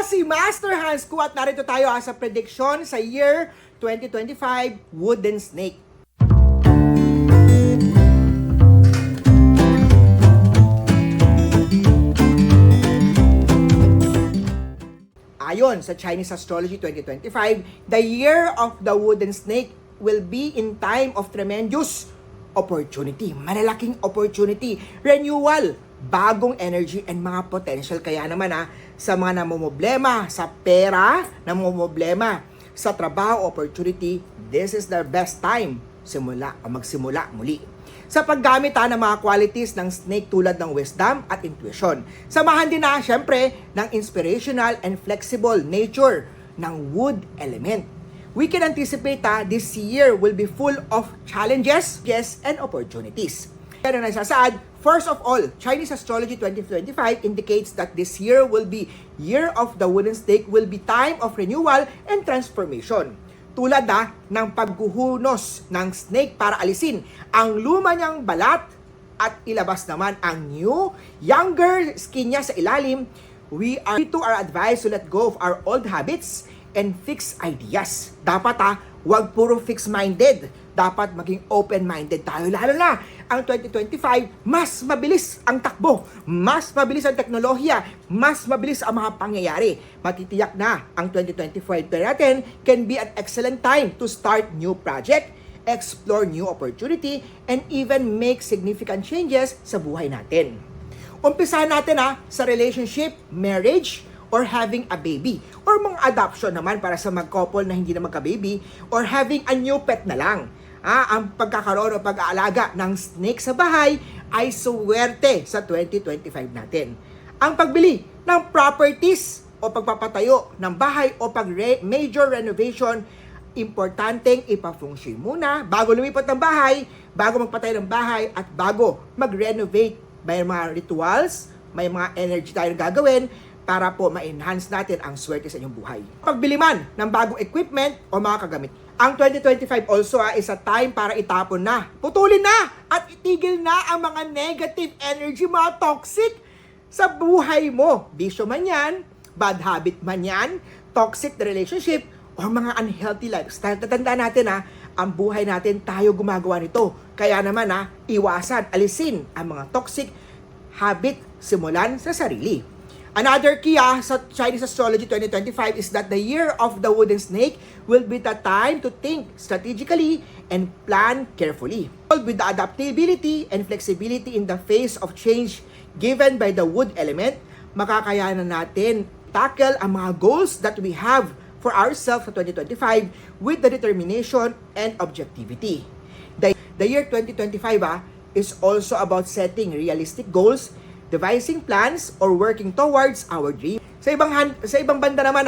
si Master Hans Kua at narito tayo sa prediction sa year 2025 Wooden Snake. Ayon sa Chinese Astrology 2025, the year of the Wooden Snake will be in time of tremendous opportunity, malalaking opportunity, renewal, bagong energy and mga potential. Kaya naman sa mga namumblema sa pera, namumblema sa trabaho, opportunity, this is the best time magsimula muli. Sa paggamit ng mga qualities ng snake tulad ng wisdom at intuition. Samahan din syempre, ng inspirational and flexible nature ng wood element. We can anticipate this year will be full of challenges, and opportunities. Pero nasasaad, first of all, Chinese Astrology 2025 indicates that this year will be year of the Wooden Snake, will be time of renewal and transformation. Tulad ng paghuhunos ng snake para alisin ang luma niyang balat at ilabas naman ang new, younger skin niya sa ilalim, we are advised to let go of our old habits and fixed ideas. Dapat wag puro fixed-minded. Dapat maging open-minded tayo. Lalo na, ang 2025, mas mabilis ang takbo, mas mabilis ang teknolohiya, mas mabilis ang mga pangyayari. Matitiyak na ang 2025 natin can be an excellent time to start new project, explore new opportunity, and even make significant changes sa buhay natin. Umpisahan natin sa relationship, marriage, or having a baby, or mga adoption naman para sa mag-couple na hindi na magka-baby, or having a new pet na lang. Ang pagkakaroon o pag-aalaga ng snake sa bahay ay suwerte sa 2025 natin. Ang pagbili ng properties o pagpapatayo ng bahay o major renovation, importanteng ipa-feng shui muna bago lumipat ng bahay, bago magpatayo ng bahay, at bago mag-renovate. May mga rituals, may mga energy tayong gagawin para po ma-enhance natin ang swerte sa inyong buhay. Pagbili man ng bagong equipment o mga kagamit. Ang 2025 also is a time para itapon na, putulin na, at itigil na ang mga negative energy, mga toxic sa buhay mo. Bisyo man yan, bad habit man yan, toxic relationship, o mga unhealthy lifestyle. Tatandaan natin ang buhay natin tayo gumagawa nito. Kaya naman iwasan, alisin ang mga toxic habit simulan sa sarili. Another key sa Chinese Astrology 2025 is that the year of the Wooden Snake will be the time to think strategically and plan carefully. With the adaptability and flexibility in the face of change given by the wood element, makakayanan natin tackle ang mga goals that we have for ourselves sa 2025 with the determination and objectivity. The year 2025 is also about setting realistic goals, devising plans, or working towards our dream. Sa ibang banda naman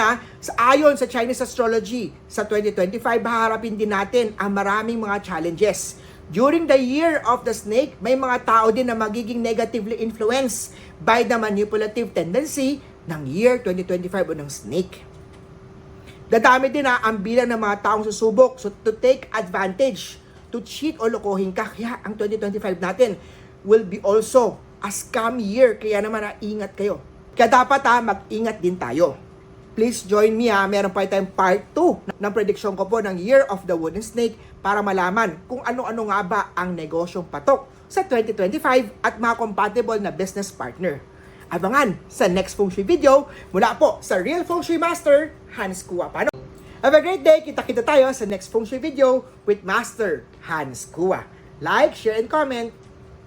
ayon sa Chinese Astrology, sa 2025, haharapin din natin ang maraming mga challenges. During the year of the snake, may mga tao din na magiging negatively influenced by the manipulative tendency ng year 2025 o ng snake. Dadami din ang bilang ng mga taong susubok to take advantage, to cheat o lokohin ka. Kaya ang 2025 natin will be also a scam year, kaya naman ingat kayo. Kaya dapat mag-ingat din tayo. Please join me meron pa tayong part 2 ng prediction ko po ng Year of the Wooden Snake para malaman kung ano-ano nga ba ang negosyong patok sa 2025 at mga compatible na business partner. Abangan sa next Feng Shui video mula po sa Real Feng Shui Master, Hans Kua. Have a great day! Kita-kita tayo sa next Feng Shui video with Master Hans Kua. Like, share, and comment.